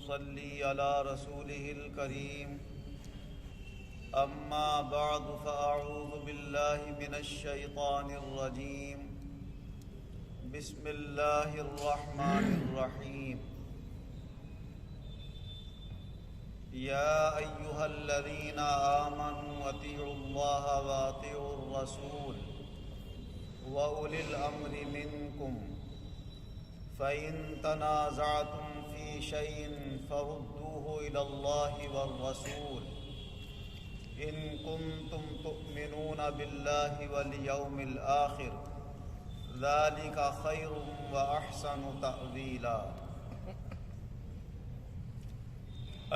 نصلي على رسوله الكريم أما بعد فأعوذ بالله من الشيطان الرجيم بسم الله الرحمن الرحيم يا أيها الذين آمنوا أطيعوا الله وأطيعوا الرسول وأولي الأمر منكم فإن تنازعتم في شيء فردوه إلى الله والرسول إن كنتم تؤمنون بالله واليوم الآخر ذلك خير وأحسن تأويلا۔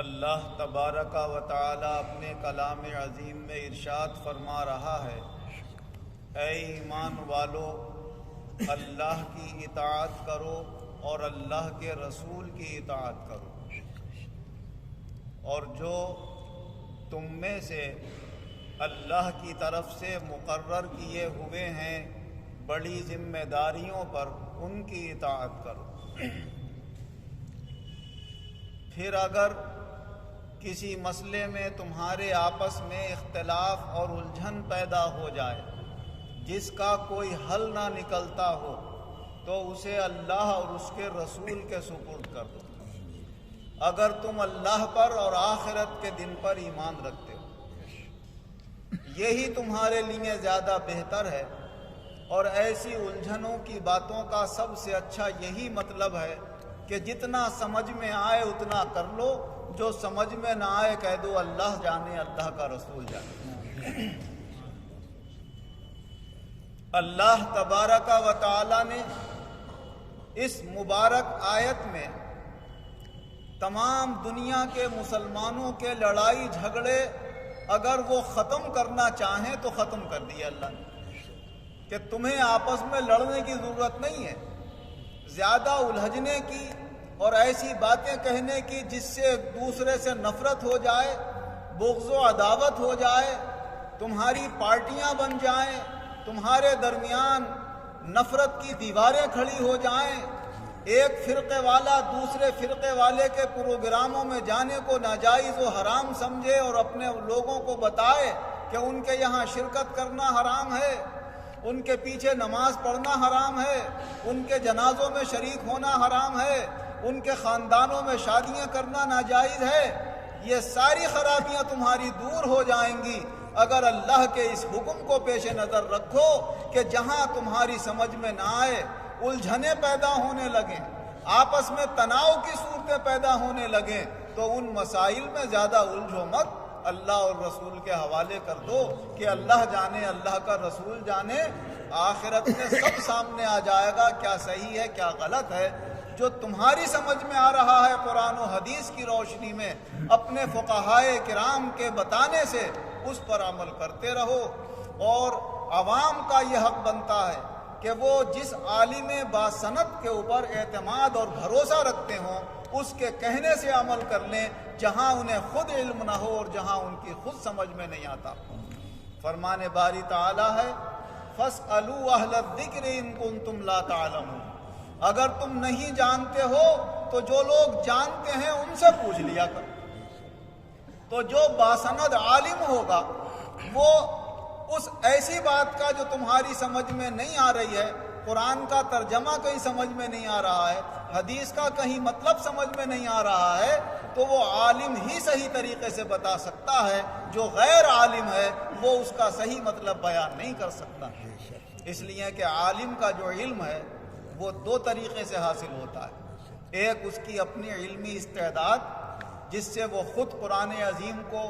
اللہ تبارک و تعالی اپنے کلام عظیم میں ارشاد فرما رہا ہے، اے ایمان والو، اللہ کی اطاعت کرو اور اللہ کے رسول کی اطاعت کرو، اور جو تم میں سے اللہ کی طرف سے مقرر کیے ہوئے ہیں بڑی ذمہ داریوں پر ان کی اطاعت کرو۔ پھر اگر کسی مسئلے میں تمہارے آپس میں اختلاف اور الجھن پیدا ہو جائے جس کا کوئی حل نہ نکلتا ہو تو اسے اللہ اور اس کے رسول کے سپرد کر دو، اگر تم اللہ پر اور آخرت کے دن پر ایمان رکھتے ہو، یہی تمہارے لیے زیادہ بہتر ہے۔ اور ایسی الجھنوں کی باتوں کا سب سے اچھا یہی مطلب ہے کہ جتنا سمجھ میں آئے اتنا کر لو، جو سمجھ میں نہ آئے کہہ دو اللہ جانے، اللہ کا رسول جانے۔ اللہ تبارک و تعالی نے اس مبارک آیت میں تمام دنیا کے مسلمانوں کے لڑائی جھگڑے اگر وہ ختم کرنا چاہیں تو ختم کر دیے اللہ نے، کہ تمہیں آپس میں لڑنے کی ضرورت نہیں ہے، زیادہ الجھنے کی اور ایسی باتیں کہنے کی جس سے دوسرے سے نفرت ہو جائے، بغض و عداوت ہو جائے، تمہاری پارٹیاں بن جائیں، تمہارے درمیان نفرت کی دیواریں کھڑی ہو جائیں، ایک فرقے والا دوسرے فرقے والے کے پروگراموں میں جانے کو ناجائز و حرام سمجھے اور اپنے لوگوں کو بتائے کہ ان کے یہاں شرکت کرنا حرام ہے، ان کے پیچھے نماز پڑھنا حرام ہے، ان کے جنازوں میں شریک ہونا حرام ہے، ان کے خاندانوں میں شادیاں کرنا ناجائز ہے۔ یہ ساری خرابیاں تمہاری دور ہو جائیں گی اگر اللہ کے اس حکم کو پیش نظر رکھو کہ جہاں تمہاری سمجھ میں نہ آئے، الجھنیں پیدا ہونے لگیں، آپس میں تناؤ کی صورتیں پیدا ہونے لگیں، تو ان مسائل میں زیادہ الجھو مت، اللہ اور رسول کے حوالے کر دو کہ اللہ جانے، اللہ کا رسول جانے، آخرت میں سب سامنے آ جائے گا کیا صحیح ہے کیا غلط ہے۔ جو تمہاری سمجھ میں آ رہا ہے قرآن و حدیث کی روشنی میں اپنے فقہائے کرام کے بتانے سے اس پر عمل کرتے رہو، اور عوام کا یہ حق بنتا ہے کہ وہ جس عالم باسند کے اوپر اعتماد اور بھروسہ رکھتے ہوں اس کے کہنے سے عمل کر لیں جہاں انہیں خود علم نہ ہو اور جہاں ان کی خود سمجھ میں نہیں آتا۔ فرمان باری تعالی ہے، فَاسْأَلُوا أَهْلَ الذِّكْرِ إِن كُنتُمْ لَا تَعْلَمُونَ، اگر تم نہیں جانتے ہو تو جو لوگ جانتے ہیں ان سے پوچھ لیا کر۔ تو جو باسند عالم ہوگا وہ اس ایسی بات کا جو تمہاری سمجھ میں نہیں آ رہی ہے، قرآن کا ترجمہ کہیں سمجھ میں نہیں آ رہا ہے، حدیث کا کہیں مطلب سمجھ میں نہیں آ رہا ہے، تو وہ عالم ہی صحیح طریقے سے بتا سکتا ہے، جو غیر عالم ہے وہ اس کا صحیح مطلب بیان نہیں کر سکتا۔ اس لیے کہ عالم کا جو علم ہے وہ دو طریقے سے حاصل ہوتا ہے، ایک اس کی اپنی علمی استعداد جس سے وہ خود قرآن عظیم کو،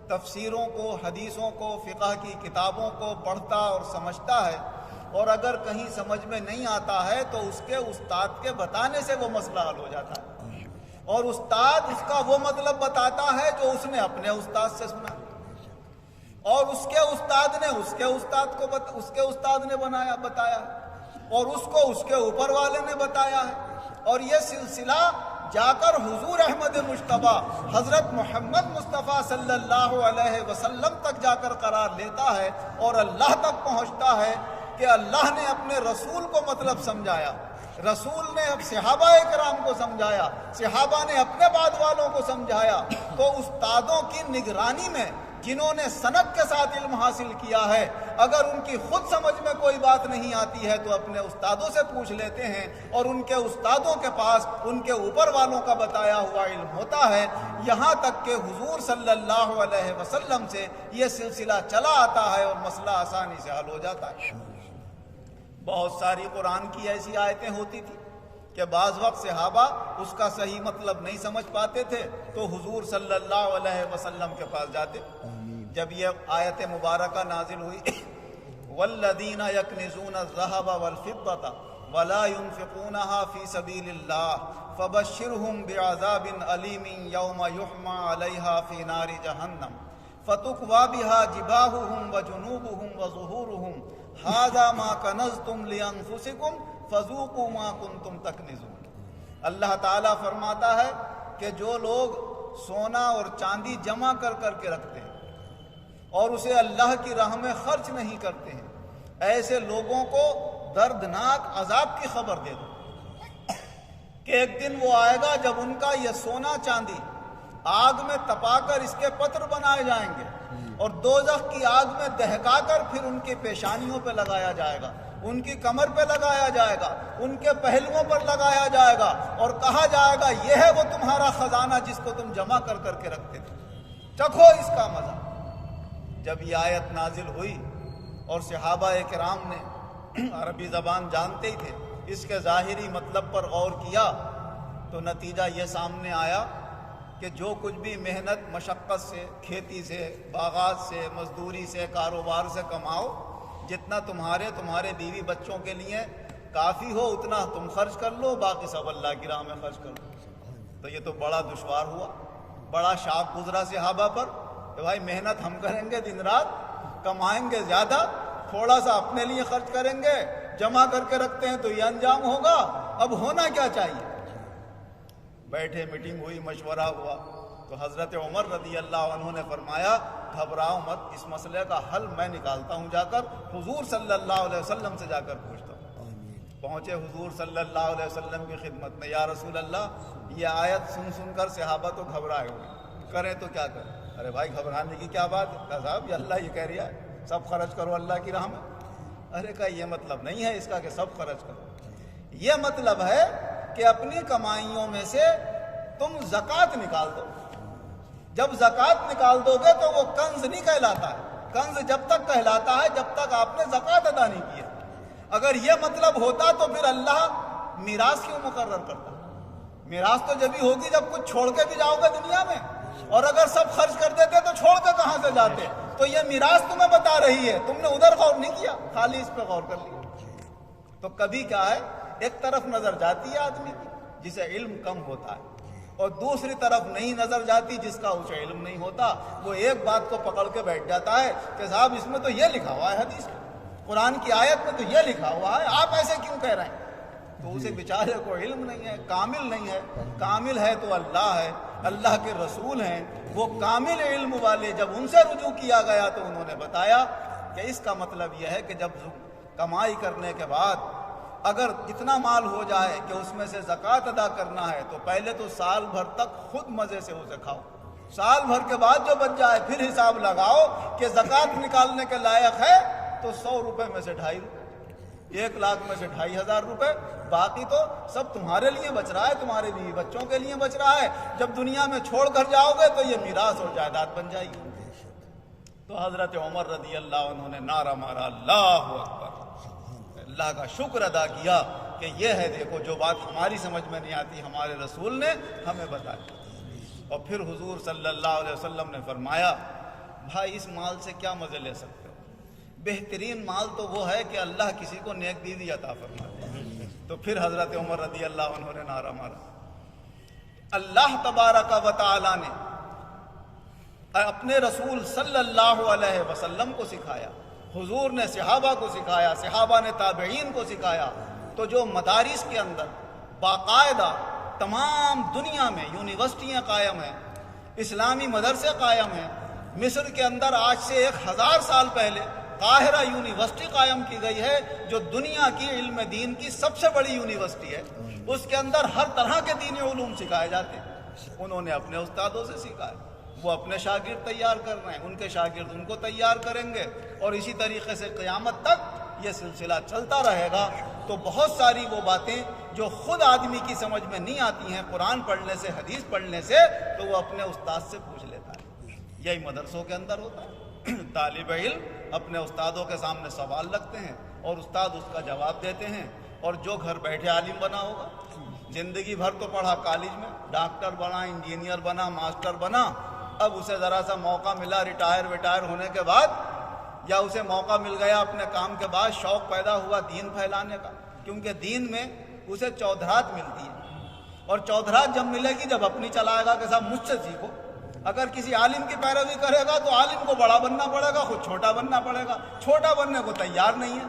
تفسیروں کو، حدیثوں کو، فقہ کی کتابوں کو پڑھتا اور سمجھتا ہے، اور اگر کہیں سمجھ میں نہیں آتا ہے تو اس کے استاد کے بتانے سے وہ مسئلہ حل ہو جاتا ہے، اور استاد اس کا وہ مطلب بتاتا ہے جو اس نے اپنے استاد سے سنا، اور اس کے استاد نے اس کے استاد نے بتایا، اور اس کو اس کے اوپر والے نے بتایا ہے، اور یہ سلسلہ جا کر حضور احمد مجتبیٰ حضرت محمد مصطفیٰ صلی اللہ علیہ وسلم تک جا کر قرار لیتا ہے اور اللہ تک پہنچتا ہے کہ اللہ نے اپنے رسول کو مطلب سمجھایا، رسول نے اب صحابہ کرام کو سمجھایا، صحابہ نے اپنے بعد والوں کو سمجھایا، تو استادوں کی نگرانی میں جنہوں نے سند کے ساتھ علم حاصل کیا ہے، اگر ان کی خود سمجھ میں کوئی بات نہیں آتی ہے تو اپنے استادوں سے پوچھ لیتے ہیں، اور ان کے استادوں کے پاس ان کے اوپر والوں کا بتایا ہوا علم ہوتا ہے، یہاں تک کہ حضور صلی اللہ علیہ وسلم سے یہ سلسلہ چلا آتا ہے اور مسئلہ آسانی سے حل ہو جاتا ہے۔ بہت ساری قرآن کی ایسی آیتیں ہوتی تھی کہ بعض وقت صحابہ اس کا صحیح مطلب نہیں سمجھ پاتے تھے تو حضور صلی اللہ علیہ وسلم کے پاس جاتے۔ جب یہ آیت مبارکہ نازل ہوئی والذین یکنزون الذہب والفضة ولا ينفقونها في سبیل اللہ فبشرهم بعذاب علیم یوم یحمى علیہا فی نار جہنم فتکوی بها جباہهم وجنوبهم وظہورهم ھذا ما کنزتم لانفسکم فذوقوا ما کنتم تکنزون۔ اللہ تعالیٰ فرماتا ہے کہ جو لوگ سونا اور چاندی جمع کر کے رکھتے ہیں اور اسے اللہ کی راہ میں خرچ نہیں کرتے ہیں، ایسے لوگوں کو دردناک عذاب کی خبر دے دو کہ ایک دن وہ آئے گا جب ان کا یہ سونا چاندی آگ میں تپا کر اس کے پتر بنائے جائیں گے اور دوزخ کی آگ میں دہکا کر پھر ان کی پیشانیوں پہ لگایا جائے گا، ان کی کمر پہ لگایا جائے گا، ان کے پہلوؤں پر لگایا جائے گا اور کہا جائے گا یہ ہے وہ تمہارا خزانہ جس کو تم جمع کر کے رکھتے تھے، چکھو اس کا مزہ۔ جب یہ آیت نازل ہوئی اور صحابہ کرام نے عربی زبان جانتے ہی تھے، اس کے ظاہری مطلب پر غور کیا تو نتیجہ یہ سامنے آیا کہ جو کچھ بھی محنت مشقت سے، کھیتی سے، باغات سے، مزدوری سے، کاروبار سے کماؤ، جتنا تمہارے بیوی بچوں کے لیے کافی ہو اتنا تم خرچ کر لو، باقی سب اللہ کی راہ میں خرچ کر لو۔ تو یہ تو بڑا دشوار ہوا، بڑا شاق گزرا صحابہ پر کہ بھائی محنت ہم کریں گے دن رات، کمائیں گے زیادہ، تھوڑا سا اپنے لیے خرچ کریں گے، جمع کر کے رکھتے ہیں تو یہ انجام ہوگا، اب ہونا کیا چاہیے؟ بیٹھے، میٹنگ ہوئی، مشورہ ہوا تو حضرت عمر رضی اللہ عنہ نے فرمایا گھبراؤ مت، اس مسئلے کا حل میں نکالتا ہوں، جا کر حضور صلی اللہ علیہ وسلم سے جا کر پوچھتا ہوں۔ پہنچے حضور صلی اللہ علیہ وسلم کی خدمت میں، یا رسول اللہ یہ آیت سن کر صحابہ تو گھبرائے ہوئے، کریں تو کیا کریں؟ ارے بھائی گھبرانے کی کیا بات ہے؟ کہا صاحب یہ اللہ یہ کہہ رہا ہے سب خرچ کرو اللہ کی راہ میں۔ ارے کہا یہ مطلب نہیں ہے اس کا کہ سب خرچ کرو، یہ مطلب ہے کہ اپنی کمائیوں میں سے تم زکوٰۃ نکال دو، جب زکوٰۃ نکال دو گے تو وہ کنز نہیں کہلاتا ہے، کنز جب تک کہلاتا ہے جب تک آپ نے زکوٰۃ ادا نہیں کی ہے۔ اگر یہ مطلب ہوتا تو پھر اللہ میراث کیوں مقرر کرتا؟ میراث تو جبھی ہوگی جب کچھ چھوڑ کے بھی جاؤ گے دنیا میں، اور اگر سب خرچ کر دیتے تو چھوڑ کے کہاں سے جاتے؟ تو یہ میراث تمہیں بتا رہی ہے، تم نے ادھر غور نہیں کیا، خالی اس پہ غور کر لیا۔ تو کبھی کیا ہے ایک طرف نظر جاتی ہے آدمی کی جسے علم کم ہوتا ہے، اور دوسری طرف نہیں نظر جاتی جس کا اسے علم نہیں ہوتا، وہ ایک بات کو پکڑ کے بیٹھ جاتا ہے کہ صاحب اس میں تو یہ لکھا ہوا ہے، حدیث میں، قرآن کی آیت میں تو یہ لکھا ہوا ہے، آپ ایسے کیوں کہہ رہے ہیں؟ تو اسے بیچارے کو علم نہیں ہے، کامل نہیں ہے۔ کامل ہے تو اللہ ہے، اللہ کے رسول ہیں، وہ کامل علم والے، جب ان سے رجوع کیا گیا تو انہوں نے بتایا کہ اس کا مطلب یہ ہے کہ جب کمائی کرنے کے بعد اگر اتنا مال ہو جائے کہ اس میں سے زکوٰۃ ادا کرنا ہے تو پہلے تو سال بھر تک خود مزے سے اسے کھاؤ، سال بھر کے بعد جو بچ جائے پھر حساب لگاؤ کہ زکوٰۃ نکالنے کے لائق ہے تو 100 روپے میں سے 2.5 روپے، 1 لاکھ میں سے 2,500 روپے، باقی تو سب تمہارے لیے بچ رہا ہے، تمہارے بیوی بچوں کے لیے بچ رہا ہے، جب دنیا میں چھوڑ کر جاؤ گے تو یہ میراث اور جائیداد بن جائے گی۔ تو حضرت عمر رضی اللہ عنہ نے نعرہ مارا اللہ اکبر، اللہ کا شکر ادا کیا کہ یہ ہے دیکھو جو بات ہماری سمجھ میں نہیں آتی ہمارے رسول نے ہمیں بتایا۔ اور پھر حضور صلی اللہ علیہ وسلم نے فرمایا بھائی اس مال سے کیا مزے لے سکتے ہو؟ بہترین مال تو وہ ہے کہ اللہ کسی کو نیک بیوی عطا فرمائے۔ تو پھر حضرت عمر رضی اللہ عنہ نے نعرہ مارا۔ اللہ تبارک و تعالی نے اپنے رسول صلی اللہ علیہ وسلم کو سکھایا، حضور نے صحابہ کو سکھایا، صحابہ نے تابعین کو سکھایا، تو جو مدارس کے اندر باقاعدہ تمام دنیا میں یونیورسٹیاں قائم ہیں، اسلامی مدرسے قائم ہیں۔ مصر کے اندر آج سے 1000 سال پہلے قاہرہ یونیورسٹی قائم کی گئی ہے جو دنیا کی علم دین کی سب سے بڑی یونیورسٹی ہے. اس کے اندر ہر طرح کے دینی علوم سکھائے جاتے ہیں. انہوں نے اپنے استادوں سے سیکھا ہے, وہ اپنے شاگرد تیار کر رہے ہیں, ان کے شاگرد ان کو تیار کریں گے, اور اسی طریقے سے قیامت تک یہ سلسلہ چلتا رہے گا. تو بہت ساری وہ باتیں جو خود آدمی کی سمجھ میں نہیں آتی ہیں قرآن پڑھنے سے, حدیث پڑھنے سے, تو وہ اپنے استاد سے پوچھ لیتا ہے. یہی مدرسوں کے اندر ہوتا ہے. طالب علم اپنے استادوں کے سامنے سوال رکھتے ہیں اور استاد اس کا جواب دیتے ہیں. اور جو گھر بیٹھے عالم بنا ہوگا, زندگی بھر تو پڑھا کالج میں, ڈاکٹر بنا, انجینئر بنا, ماسٹر بنا, اب اسے ذرا سا موقع ملا ریٹائر ہونے کے بعد, یا اسے موقع مل گیا اپنے کام کے بعد, شوق پیدا ہوا دین پھیلانے کا, کیونکہ دین میں اسے چودھرات ملتی ہے. اور چودھرات جب ملے گی جب اپنی چلائے گا کہ صاحب مجھ سے سیکھو. اگر کسی عالم کی پیروی کرے گا تو عالم کو بڑا بننا پڑے گا, خود چھوٹا بننا پڑے گا, چھوٹا بننے کو تیار نہیں ہے.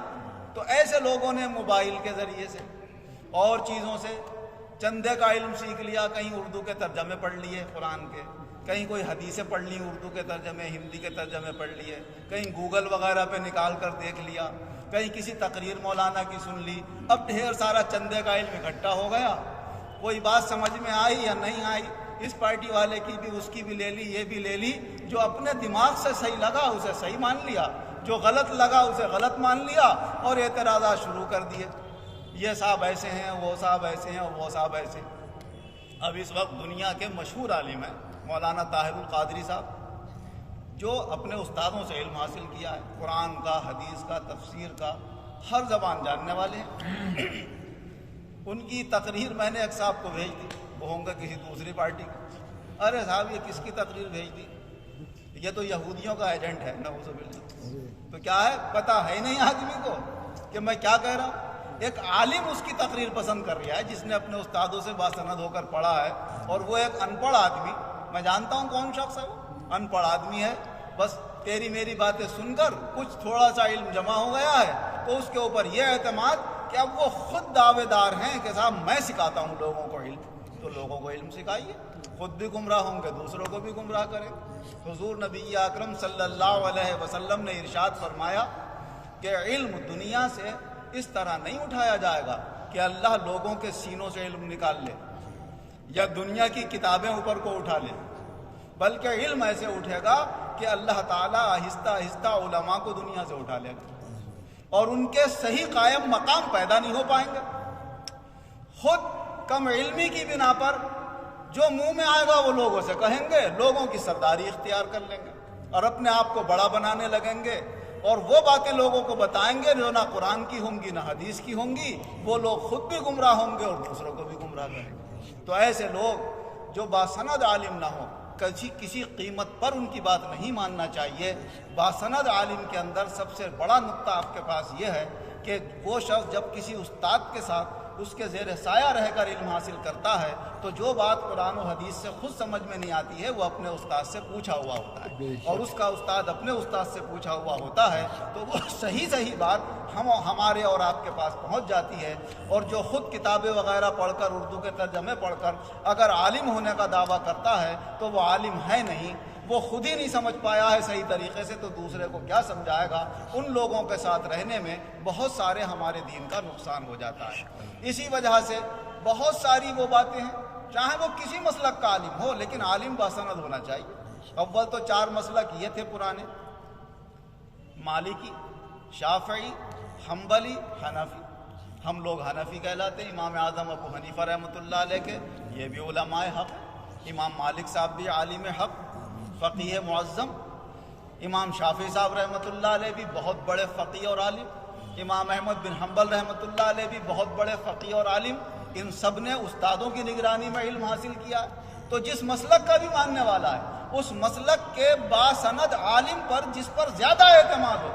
تو ایسے لوگوں نے موبائل کے ذریعے سے اور چیزوں سے چندے کا علم سیکھ لیا. کہیں اردو کے ترجمے پڑھ لیے قرآن کے, کہیں کوئی حدیثیں پڑھ لی اردو کے ترجمے, ہندی کے ترجمے پڑھ لیے, کہیں گوگل وغیرہ پہ نکال کر دیکھ لیا, کہیں کسی تقریر مولانا کی سن لی. اب ڈھیر سارا چندے کا علم اکٹھا ہو گیا. کوئی بات سمجھ میں آئی یا نہیں آئی, اس پارٹی والے کی بھی, اس کی بھی لے لی, یہ بھی لے لی. جو اپنے دماغ سے صحیح لگا اسے صحیح مان لیا, جو غلط لگا اسے غلط مان لیا, اور اعتراضات شروع کر دیے. یہ صاحب ایسے ہیں, وہ صاحب ایسے ہیں, اور وہ صاحب ایسے. اب اس وقت دنیا کے مشہور عالم ہیں مولانا طاہر القادری صاحب, جو اپنے استادوں سے علم حاصل کیا ہے, قرآن کا, حدیث کا, تفسیر کا, ہر زبان جاننے والے ہیں. ان کی تقریر میں نے ایک صاحب کو بھیج دی, وہ ہوں گے کسی دوسری پارٹی کے. ارے صاحب یہ کس کی تقریر بھیج دی, یہ تو یہودیوں کا ایجنٹ ہے, نعوذ باللہ. تو کیا ہے, پتہ ہے نہیں آدمی کو کہ میں کیا کہہ رہا ہوں. ایک عالم اس کی تقریر پسند کر رہا ہے جس نے اپنے استادوں سے باسند ہو کر پڑھا ہے, اور وہ ایک ان پڑھ آدمی, میں جانتا ہوں کون شخص ہے, وہ ان پڑھ آدمی ہے, بس تیری میری باتیں سن کر کچھ تھوڑا سا علم جمع ہو گیا ہے, تو اس کے اوپر یہ اعتماد کہ اب وہ خود دعوے دار ہیں کہ صاحب میں سکھاتا ہوں لوگوں کو علم. تو لوگوں کو علم سکھائیے, خود بھی گمراہ ہوں گے, دوسروں کو بھی گمراہ کریں. حضور نبی اکرم صلی اللہ علیہ وسلم نے ارشاد فرمایا کہ علم دنیا سے اس طرح نہیں اٹھایا جائے گا کہ اللہ لوگوں کے سینوں سے علم نکال لے یا دنیا کی کتابیں اوپر کو اٹھا لے, بلکہ علم ایسے اٹھے گا کہ اللہ تعالیٰ آہستہ آہستہ علماء کو دنیا سے اٹھا لے گا, اور ان کے صحیح قائم مقام پیدا نہیں ہو پائیں گے. خود کم علمی کی بنا پر جو منہ میں آئے گا وہ لوگوں سے کہیں گے, لوگوں کی سرداری اختیار کر لیں گے, اور اپنے آپ کو بڑا بنانے لگیں گے, اور وہ باتیں لوگوں کو بتائیں گے جو نہ قرآن کی ہوں گی نہ حدیث کی ہوں گی. وہ لوگ خود بھی گمراہ ہوں گے اور دوسروں کو بھی گمراہ کریں گے. تو ایسے لوگ جو باسند عالم نہ ہوں, کسی قیمت پر ان کی بات نہیں ماننا چاہیے. باسند عالم کے اندر سب سے بڑا نقطہ آپ کے پاس یہ ہے کہ وہ شخص جب کسی استاد کے ساتھ اس کے زیر سایہ رہ کر علم حاصل کرتا ہے, تو جو بات قرآن و حدیث سے خود سمجھ میں نہیں آتی ہے وہ اپنے استاد سے پوچھا ہوا ہوتا ہے, اور اس کا استاد اپنے استاد سے پوچھا ہوا ہوتا ہے, تو وہ صحیح بات ہمارے اور آپ کے پاس پہنچ جاتی ہے. اور جو خود کتابیں وغیرہ پڑھ کر, اردو کے ترجمے پڑھ کر اگر عالم ہونے کا دعویٰ کرتا ہے تو وہ عالم ہے نہیں, وہ خود ہی نہیں سمجھ پایا ہے صحیح طریقے سے, تو دوسرے کو کیا سمجھائے گا. ان لوگوں کے ساتھ رہنے میں بہت سارے ہمارے دین کا نقصان ہو جاتا ہے. اسی وجہ سے بہت ساری وہ باتیں ہیں, چاہے وہ کسی مسلک کا عالم ہو, لیکن عالم باسند ہونا چاہیے. اول تو 4 مسلک یہ تھے پرانے, مالکی, شافعی, حنبلی, حنفی. ہم لوگ حنفی کہلاتے ہیں. امام اعظم ابو حنیفہ رحمۃ اللہ علیہ کے یہ بھی علماء حق. امام مالک صاحب بھی عالم حق, فقیہ معظم. امام شافعی صاحب رحمۃ اللہ علیہ بھی بہت بڑے فقیہ اور عالم. امام احمد بن حنبل رحمۃ اللہ علیہ بھی بہت بڑے فقیہ اور عالم. ان سب نے استادوں کی نگرانی میں علم حاصل کیا. تو جس مسلک کا بھی ماننے والا ہے, اس مسلک کے باسند عالم پر جس پر زیادہ اعتماد ہو,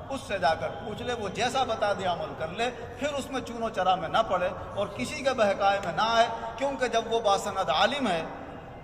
اس سے جا کر پوچھ لے, وہ جیسا بتا دے عمل کر لے. پھر اس میں چون و چرا میں نہ پڑے اور کسی کے بہکائے میں نہ آئے, کیونکہ جب وہ باسند عالم ہے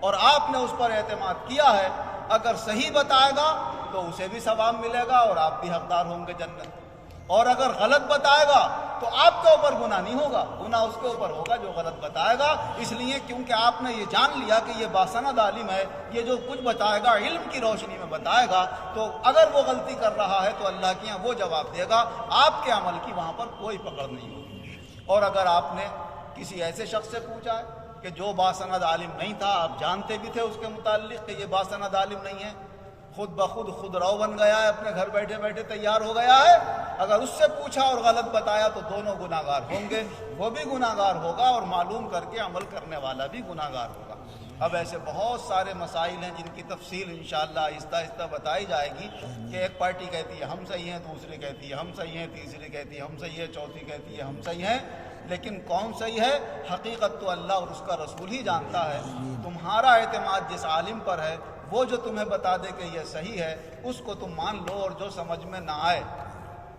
اور آپ نے اس پر اعتماد کیا ہے, اگر صحیح بتائے گا تو اسے بھی ثواب ملے گا اور آپ بھی حقدار ہوں گے جنت. اور اگر غلط بتائے گا تو آپ کے اوپر گناہ نہیں ہوگا، گناہ اس کے اوپر ہوگا جو غلط بتائے گا، اس لیے کیونکہ آپ نے یہ جان لیا کہ یہ باسند عالم ہے، یہ جو کچھ بتائے گا علم کی روشنی میں بتائے گا، تو اگر وہ غلطی کر رہا ہے تو اللہ کے یہاں وہ جواب دے گا، آپ کے عمل کی وہاں پر کوئی پکڑ نہیں ہوگی۔ اور اگر آپ نے کسی ایسے شخص سے پوچھا ہے کہ جو باسند عالم نہیں تھا، آپ جانتے بھی تھے اس کے متعلق کہ یہ باسند عالم نہیں ہے، خود بخود خود رو بن گیا ہے، اپنے گھر بیٹھے بیٹھے تیار ہو گیا ہے، اگر اس سے پوچھا اور غلط بتایا تو دونوں گناہ گار ہوں گے، وہ بھی گناہ گار ہوگا اور معلوم کر کے عمل کرنے والا بھی گناہ گار ہوگا۔ اب ایسے بہت سارے مسائل ہیں جن کی تفصیل انشاءاللہ آہستہ آہستہ بتائی جائے گی کہ ایک پارٹی کہتی ہے ہم صحیح ہیں، دوسری کہتی ہے ہم صحیح ہیں، تیسری کہتی ہے ہم صحیح ہے، چوتھی کہتی ہے ہم صحیح ہیں، لیکن کون صحیح ہے حقیقت تو اللہ اور اس کا رسول ہی جانتا ہے۔ تمہارا اعتماد جس عالم پر ہے وہ جو تمہیں بتا دے کہ یہ صحیح ہے اس کو تم مان لو، اور جو سمجھ میں نہ آئے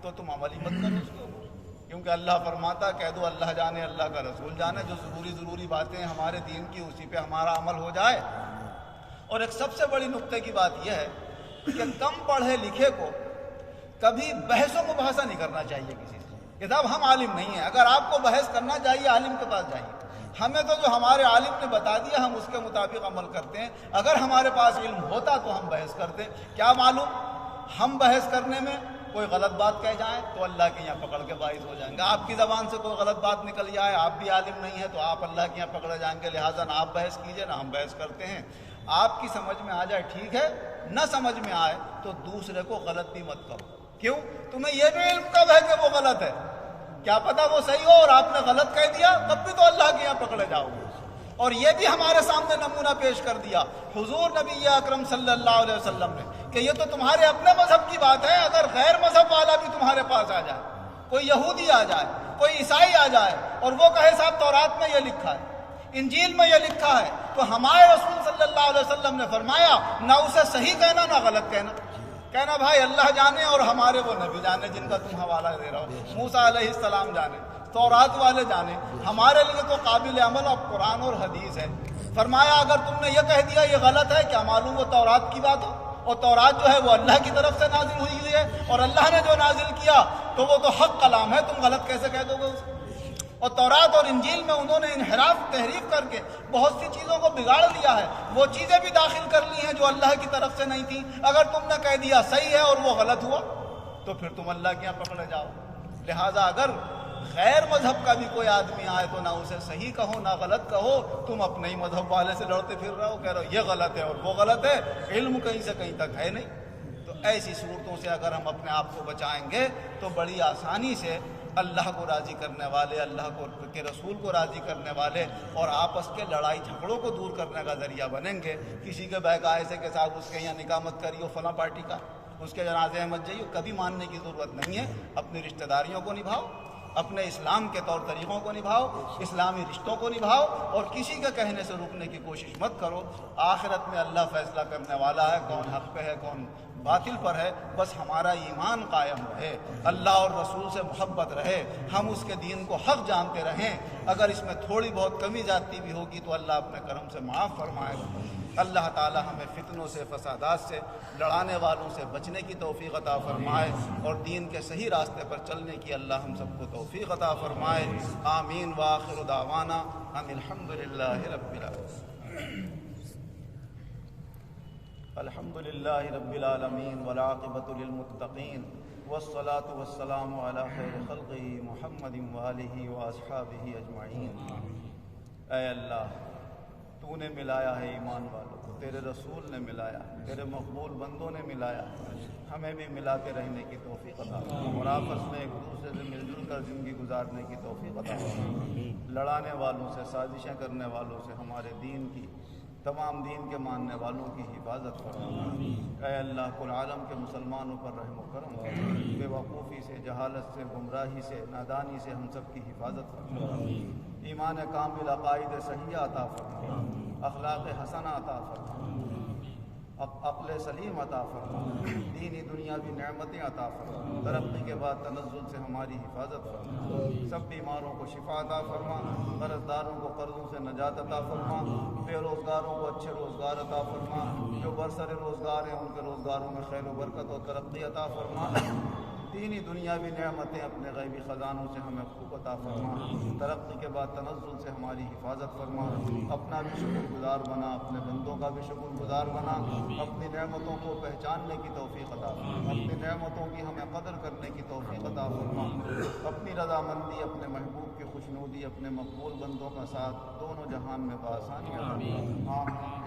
تو تم عمل ہی مت کرو اس کے اوپر، کیونکہ اللہ فرماتا کہہ دو اللہ جانے اللہ کا رسول جانے، جو ضروری باتیں ہمارے دین کی اسی پہ ہمارا عمل ہو جائے۔ اور ایک سب سے بڑی نقطے کی بات یہ ہے کہ کم پڑھے لکھے کو کبھی بحث و مباحثہ نہیں کرنا چاہیے کسی سے کہ صاحب ہم عالم نہیں ہیں۔ اگر آپ کو بحث کرنا چاہیے عالم کے پاس جائیے، ہمیں تو جو ہمارے عالم نے بتا دیا ہم اس کے مطابق عمل کرتے ہیں، اگر ہمارے پاس علم ہوتا تو ہم بحث کرتے، کیا معلوم ہم بحث کرنے میں کوئی غلط بات کہہ جائیں تو اللہ کے یہاں پکڑ کے باعث ہو جائیں گے، آپ کی زبان سے کوئی غلط بات نکل جائے، آپ بھی عالم نہیں ہے تو آپ اللہ کے یہاں پکڑے جائیں گے، لہٰذا نہ آپ بحث کیجئے نہ ہم بحث کرتے ہیں۔ آپ کی سمجھ میں آ جائے ٹھیک ہے، نہ سمجھ میں آئے تو دوسرے کو غلط بھی مت کرو، کیوں؟ تمہیں یہ بھی علم کب ہے کہ وہ غلط ہے؟ کیا پتہ وہ صحیح ہو اور آپ نے غلط کہہ دیا، تب بھی تو اللہ کے یہاں پکڑے جاؤ گے۔ اور یہ بھی ہمارے سامنے نمونہ پیش کر دیا حضور نبی اکرم صلی اللہ علیہ وسلم نے کہ یہ تو تمہارے اپنے مذہب کی بات ہے، اگر غیر مذہب والا بھی تمہارے پاس آ جائے، کوئی یہودی آ جائے، کوئی عیسائی آ جائے اور وہ کہے صاحب تورات میں یہ لکھا ہے، انجیل میں یہ لکھا ہے، تو ہمارے رسول صلی اللہ علیہ وسلم نے فرمایا نہ اسے صحیح کہنا نہ غلط کہنا بھائی اللہ جانے اور ہمارے وہ نبی جانے جن کا تم حوالہ دے رہا ہو، موسیٰ علیہ السلام جانے، تورات والے جانے، ہمارے لیے تو قابل عمل اب قرآن اور حدیث ہے۔ فرمایا اگر تم نے یہ کہہ دیا یہ غلط ہے، کیا معلوم وہ تورات کی بات ہو، اور تورات جو ہے وہ اللہ کی طرف سے نازل ہوئی ہے، اور اللہ نے جو نازل کیا تو وہ تو حق کلام ہے، تم غلط کیسے کہہ دو گے اسے؟ اور تورات اور انجیل میں انہوں نے انحراف تحریف کر کے بہت سی چیزوں کو بگاڑ لیا ہے، وہ چیزیں بھی داخل کر لی ہیں جو اللہ کی طرف سے نہیں تھیں، اگر تم نے کہہ دیا صحیح ہے اور وہ غلط ہوا تو پھر تم اللہ کے یہاں پکڑے جاؤ۔ لہٰذا اگر غیر مذہب کا بھی کوئی آدمی آئے تو نہ اسے صحیح کہو نہ غلط کہو، تم اپنے ہی مذہب والے سے لڑتے پھر رہے ہو، کہہ رہے ہو یہ غلط ہے اور وہ غلط ہے، علم کہیں سے کہیں تک ہے نہیں۔ تو ایسی صورتوں سے اگر ہم اپنے آپ کو بچائیں گے تو بڑی آسانی سے اللہ کو راضی کرنے والے، اللہ کے رسول کو راضی کرنے والے اور آپس کے لڑائی جھگڑوں کو دور کرنے کا ذریعہ بنیں گے۔ کسی کے بہکائے سے کہ صاحب اس کے یہاں نکاح مت کریو فلاں پارٹی کا، اس کے جنازے میں مت جائیو، کبھی ماننے کی ضرورت نہیں ہے۔ اپنی رشتہ داریوں کو نبھاؤ، اپنے اسلام کے طور طریقوں کو نبھاؤ، اسلامی رشتوں کو نبھاؤ، اور کسی کے کہنے سے رکنے کی کوشش مت کرو۔ آخرت میں اللہ فیصلہ کرنے والا ہے کون حق پہ ہے کون باطل پر ہے، بس ہمارا ایمان قائم رہے، اللہ اور رسول سے محبت رہے، ہم اس کے دین کو حق جانتے رہیں۔ اگر اس میں تھوڑی بہت کمی زیادتی بھی ہوگی تو اللہ اپنے کرم سے معاف فرمائے گا۔ اللہ تعالی ہمیں فتنوں سے، فسادات سے، لڑانے والوں سے بچنے کی توفیق عطا فرمائے، اور دین کے صحیح راستے پر چلنے کی اللہ ہم سب کو توفیق عطا فرمائے۔ آمین وآخر دعوانا ان الحمدللہ رب العالمین۔ الحمد للہ رب العالمین والعاقبۃ للمتقین والصلاة والسلام علی خیر خلقہ محمد وآلہ واصحابہ اجمعین۔ اے اللہ تو نے ملایا ہے ایمان والوں کو، تیرے رسول نے ملایا، تیرے مقبول بندوں نے ملایا، ہمیں بھی ملا کے رہنے کی توفیق عطا فرما، اور آپس میں ایک دوسرے سے مل جل کر زندگی گزارنے کی توفیق عطا فرما۔ لڑانے والوں سے، سازشیں کرنے والوں سے ہمارے دین کی، تمام دین کے ماننے والوں کی حفاظت فرما۔ اے اللہ کل عالم کے مسلمانوں پر رحم و کرم فرما، بے وقوفی سے، جہالت سے، گمراہی سے، نادانی سے ہم سب کی حفاظت فرما۔ ایمان کامل، عقائد صحیحہ عطا فرما، اخلاق حسنہ عطا فرما، عقل سلیم عطا فرما، دینی دنیاوی نعمتیں عطا فرما، ترقی کے بعد تنزل سے ہماری حفاظت فرما، سب بیماروں کو شفا عطا فرما، قرض داروں کو قرضوں سے نجات عطا فرما، بے روزگاروں کو اچھے روزگار عطا فرما، جو برسر روزگار ہیں ان کے روزگاروں میں خیر و برکت و ترقی عطا فرما۔ دینی دنیاوی نعمتیں اپنے غیبی خزانوں سے ہمیں خوب عطا فرما، ترقی کے بعد تنزل سے ہماری حفاظت فرما، اپنا بھی شکر گزار بنا، اپنے بندوں کا بھی شکر گزار بنا، اپنی نعمتوں کو پہچاننے کی توفیق عطا فرما، اپنی نعمتوں کی ہمیں قدر کرنے کی توفیق عطا فرما، اپنی رضامندی، اپنے محبوب کی خوشنودی، اپنے مقبول بندوں کا ساتھ دونوں جہان میں بآسانی عطا فرما۔